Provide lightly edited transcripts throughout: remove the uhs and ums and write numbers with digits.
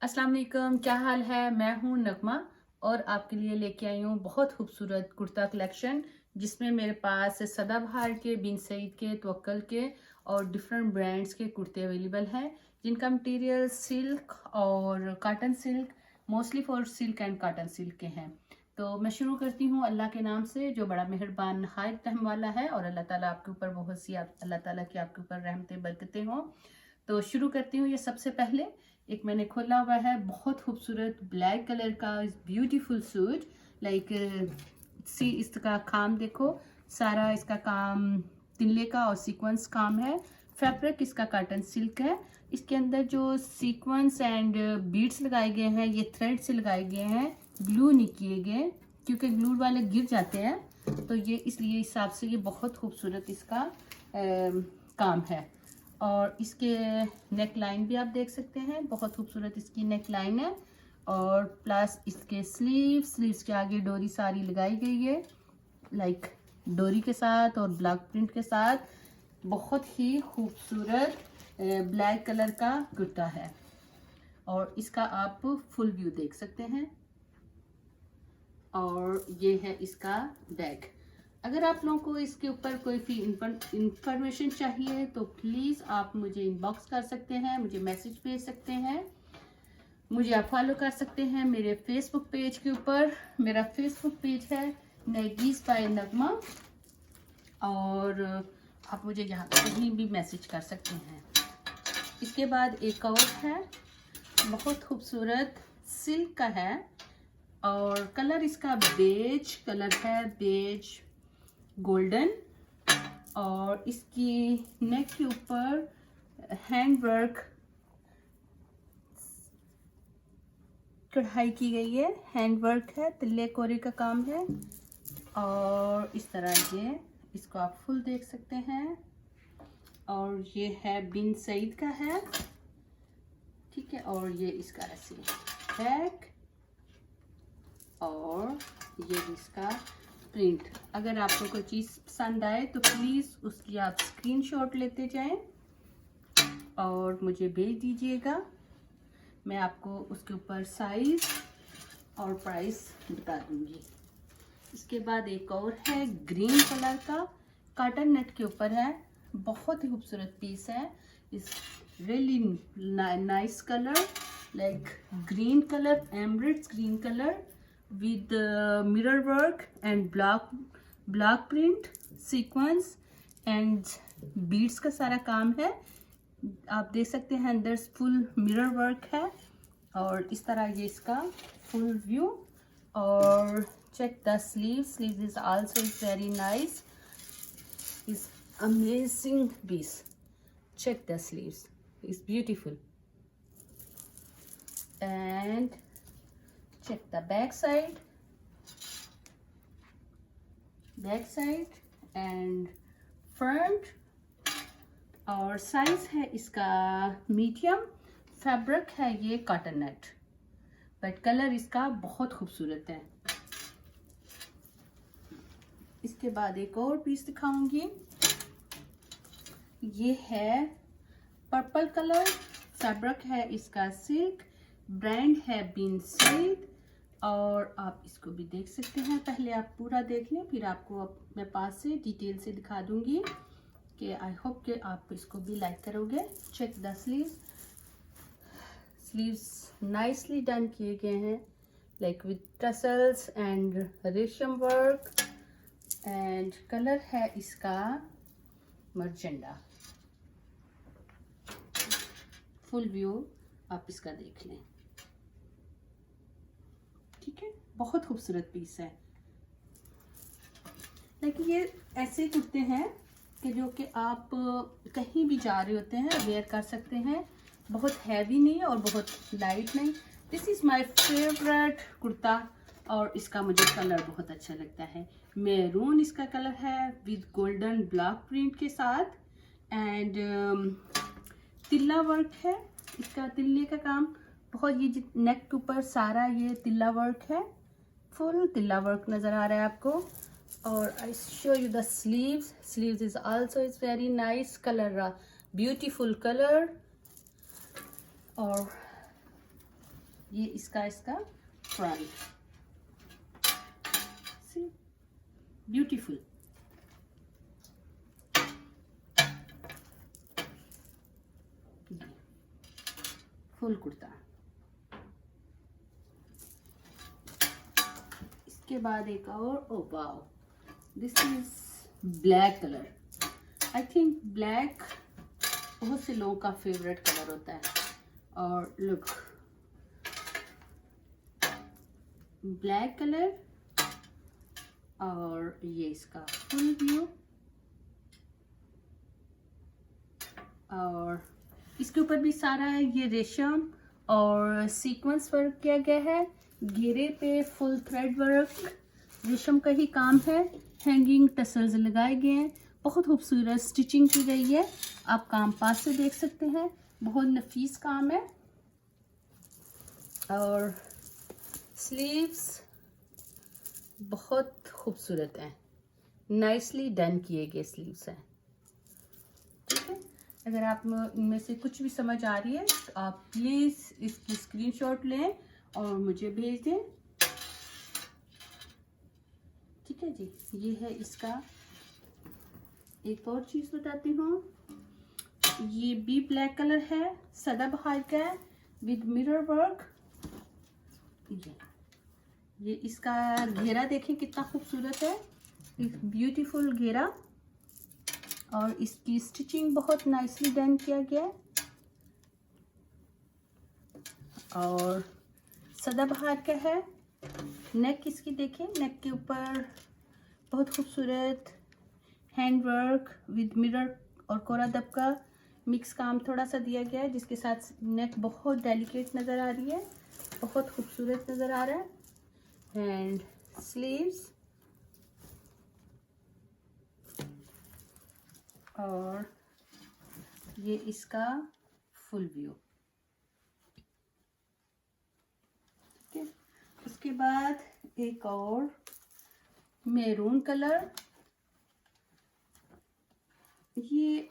अस्सलाम वालेकुम, क्या हाल है। मैं हूं नगमा और आपके लिए लेके आई हूं बहुत खूबसूरत कुर्ता कलेक्शन जिसमें मेरे पास सदाबहार के, बिन सईद के, तवक्कल के और डिफरेंट ब्रांड्स के कुर्ते अवेलेबल हैं जिनका मटेरियल सिल्क और cotton silk, mostly for silk and cotton silk के हैं। तो मैं शुरू करती हूँ अल्लाह के नाम से जो बड़ा मेहरबान नहायत रहम वाला है और अल्लाह ताला आपके ऊपर बहुत सी अल्लाह ताला की आपके ऊपर रहमतें बरकतें हों। तो शुरू करती हूँ। ये सबसे पहले एक मैंने खोला हुआ है बहुत खूबसूरत ब्लैक कलर का ब्यूटीफुल सूट। लाइक सी इसका काम देखो, सारा इसका काम तिल्ले का और सीक्वेंस काम है। फैब्रिक इसका कॉटन सिल्क है। इसके अंदर जो सीक्वेंस एंड बीड्स लगाए गए हैं ये थ्रेड से लगाए गए हैं, ग्लू नहीं किए गए क्योंकि ग्लू वाले गिर जाते हैं, तो ये इसलिए हिसाब से ये बहुत खूबसूरत इसका काम है। और इसके नेक लाइन भी आप देख सकते हैं, बहुत खूबसूरत इसकी नेक लाइन है। और प्लस इसके स्लीव्स के आगे डोरी सारी लगाई गई है, लाइक डोरी के साथ और ब्लॉक प्रिंट के साथ। बहुत ही खूबसूरत ब्लैक कलर का कुर्ता है और इसका आप फुल व्यू देख सकते हैं। और ये है इसका बैग। अगर आप लोगों को इसके ऊपर कोई भी इंफॉर्मेशन चाहिए तो प्लीज़ आप मुझे इनबॉक्स कर सकते हैं, मुझे मैसेज भेज सकते हैं, मुझे आप फॉलो कर सकते हैं मेरे फेसबुक पेज के ऊपर। मेरा फेसबुक पेज है नरगिस बाय नगमा और आप मुझे यहाँ कहीं भी मैसेज कर सकते हैं। इसके बाद एक और है, बहुत खूबसूरत सिल्क का है और कलर इसका बेज कलर है, बेज गोल्डन। और इसकी नेक के ऊपर हैंड वर्क कढ़ाई की गई है, हैंड वर्क है, तिल्ले कोरे का काम है। और इस तरह ये इसको आप फुल देख सकते हैं। और ये है बिन सईद का है, ठीक है। और ये इसका ऐसे बैक और ये इसका प्रिंट। अगर आपको कोई चीज़ पसंद आए तो प्लीज़ उसकी आप स्क्रीनशॉट लेते जाएं और मुझे भेज दीजिएगा। मैं आपको उसके ऊपर साइज और प्राइस बता दूंगी। इसके बाद एक और है ग्रीन कलर का, कॉटन नेट के ऊपर है, बहुत ही खूबसूरत पीस है। इस really nice colour, like green colour, Emirates green colour with mirror work and block print sequence and beads का सारा काम है। आप देख सकते हैं अंदर फुल मिरर वर्क है और इस तरह ये इसका फुल व्यू। और check the sleeves is also very nice, is amazing piece. Check the sleeves, it's beautiful. And check the back side and front। और साइज है इसका मीडियम, फैब्रिक है ये कॉटन नेट, बट कलर इसका बहुत खूबसूरत है। इसके बाद एक और पीस दिखाऊंगी। ये है पर्पल कलर, फैब्रिक है इसका सिल्क, ब्रांड है बिन सईद। और आप इसको भी देख सकते हैं, पहले आप पूरा देख लें फिर आपको मैं पास से डिटेल से दिखा दूंगी कि आई होप कि आप इसको भी लाइक करोगे। Check the sleeves nicely done किए गए हैं, लाइक विद टसल्स एंड रेशम वर्क। एंड कलर है इसका मर्जेंडा। फुल व्यू आप इसका देख लें, ठीक है। बहुत खूबसूरत पीस है। लेकिन ये ऐसे कुर्ते हैं कि जो कि आप कहीं भी जा रहे होते हैं वेयर कर सकते हैं, बहुत हैवी नहीं और बहुत लाइट नहीं। This is my favourite kurta और इसका मुझे कलर बहुत अच्छा लगता है। मैरून इसका कलर है विद गोल्डन ब्लॉक प्रिंट के साथ। एंड तिल्ला वर्क है इसका, तिल्ले का काम बहुत, ये नेक के ऊपर सारा ये तिल्ला वर्क है, फुल तिल्ला वर्क नज़र आ रहा है आपको। और I show you the sleeves is also is very nice colour, beautiful colour. और ये इसका फ्रंट, सी ब्यूटीफुल। फुल कुर्ता। इसके बाद एक और, oh wow, this is black colour. I think black बहुत से लोगों का फेवरेट कलर होता है। और लुक, ब्लैक कलर, और ये इसका फुल व्यू, और इसके ऊपर भी सारा ये रेशम और सीक्वेंस वर्क किया गया है। घेरे पे फुल थ्रेड वर्क, रेशम का ही काम है। हैंगिंग टसल्स लगाए गए हैं, बहुत खूबसूरत स्टिचिंग की गई है। आप काम पास से देख सकते हैं, बहुत नफीस काम है। और स्लीव्स बहुत खूबसूरत हैं, नाइसली डन किए गए स्लीव्स हैं। ठीक है, अगर आप इनमें से कुछ भी समझ आ रही है तो आप प्लीज़ इसकी स्क्रीनशॉट लें और मुझे भेज दें। ठीक है जी, ये है इसका। एक और चीज़ बताती हूँ, ये भी ब्लैक कलर है, सदाबहार का है विद मिरर वर्क। ये इसका घेरा देखें कितना खूबसूरत है, ब्यूटीफुल घेरा, और इसकी स्टिचिंग बहुत नाइसली डन किया गया है। और सदाबहार का है। नेक इसकी देखें, नेक के ऊपर बहुत खूबसूरत हैंड वर्क विद मिरर और कोरा दब का मिक्स काम थोड़ा सा दिया गया है, जिसके साथ नेक बहुत डेलिकेट नज़र आ रही है, बहुत खूबसूरत नज़र आ रहा है। एंड स्लीव्स, और ये इसका फुल व्यू। ठीक है, उसके बाद एक और मैरून कलर, ये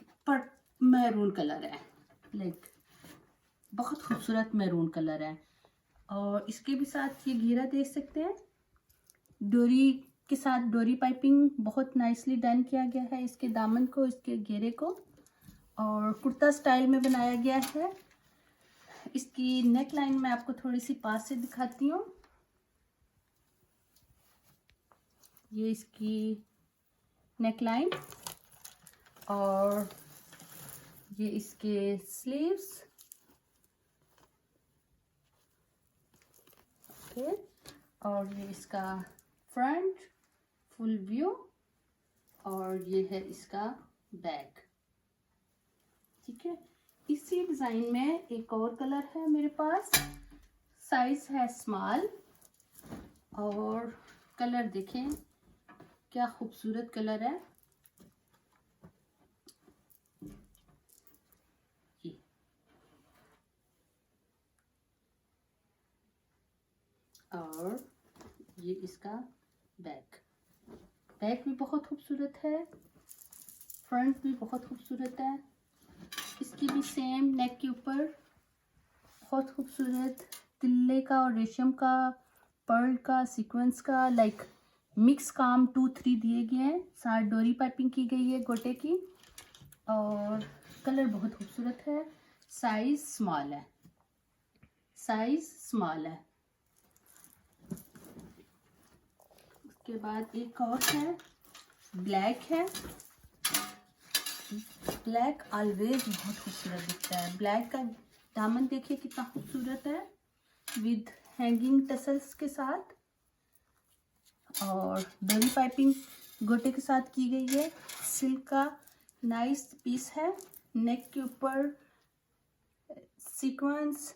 मैरून कलर है, लाइक बहुत खूबसूरत मैरून कलर है। और इसके भी साथ ये घेरा देख सकते हैं, डोरी के साथ डोरी पाइपिंग बहुत नाइसली डन किया गया है इसके दामन को, इसके घेरे को, और कुर्ता स्टाइल में बनाया गया है। इसकी नेक लाइन मैं आपको थोड़ी सी पास से दिखाती हूँ। ये इसकी नेक लाइन, और ये इसके स्लीव्स। ओके, और ये इसका फ्रंट फुल व्यू, और ये है इसका बैक। ठीक है, इसी डिज़ाइन में एक और कलर है मेरे पास, साइज है स्मॉल, और कलर देखें क्या खूबसूरत कलर है। ये और ये इसका बैक भी बहुत खूबसूरत है, फ्रंट भी बहुत खूबसूरत है। इसकी भी सेम नेक के ऊपर बहुत खूबसूरत तिल्ले का और रेशम का, पर्ल का, सीक्वेंस का, लाइक मिक्स काम 2-3 दिए गए हैं। साथ डोरी पाइपिंग की गई है गोटे की, और कलर बहुत खूबसूरत है। साइज स्मॉल है, साइज स्मॉल है। उसके बाद एक और है, ब्लैक है। ब्लैक ऑलवेज बहुत खूबसूरत दिखता है। ब्लैक का दामन देखिए कितना खूबसूरत है, विद हैंगिंग टसल्स के साथ, और डोरी पाइपिंग गोटे के साथ की गई है। सिल्क का नाइस पीस है। नेक के ऊपर सीक्वेंस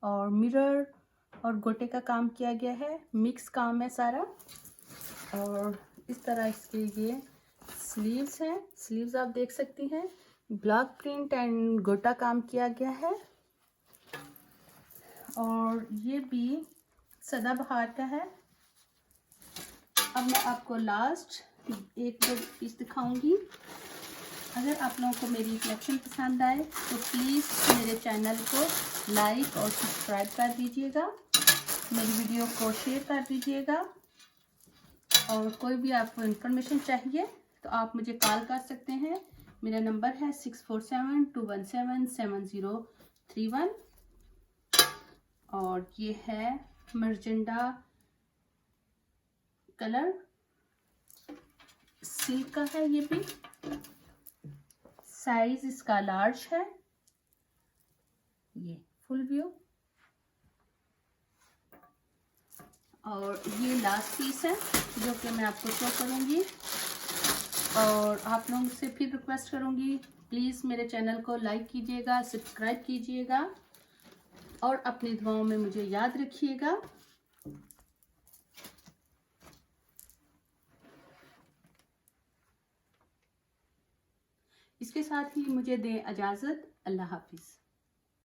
और मिरर और गोटे का काम किया गया है, मिक्स काम है सारा। और इस तरह इसके ये स्लीव्स हैं, स्लीव्स आप देख सकती हैं, ब्लॉक प्रिंट एंड गोटा काम किया गया है। और ये भी सदाबहार का है। अब मैं आपको लास्ट एक दो पीस दिखाऊंगी। अगर आप लोगों को मेरी कलेक्शन पसंद आए तो प्लीज़ मेरे चैनल को लाइक और सब्सक्राइब कर दीजिएगा, मेरी वीडियो को शेयर कर दीजिएगा। और कोई भी आपको इन्फॉर्मेशन चाहिए तो आप मुझे कॉल कर सकते हैं। मेरा नंबर है 6472177031। और ये है मर्जेंडा कलर, सिल्क का है, ये भी साइज इसका लार्ज है। ये फुल व्यू। और ये लास्ट पीस है जो कि मैं आपको शो करूंगी। और आप लोगों से फिर रिक्वेस्ट करूंगी, प्लीज़ मेरे चैनल को लाइक कीजिएगा, सब्सक्राइब कीजिएगा और अपनी दुआओं में मुझे याद रखिएगा। इसके साथ ही मुझे दें इजाज़त। अल्लाह हाफिज़।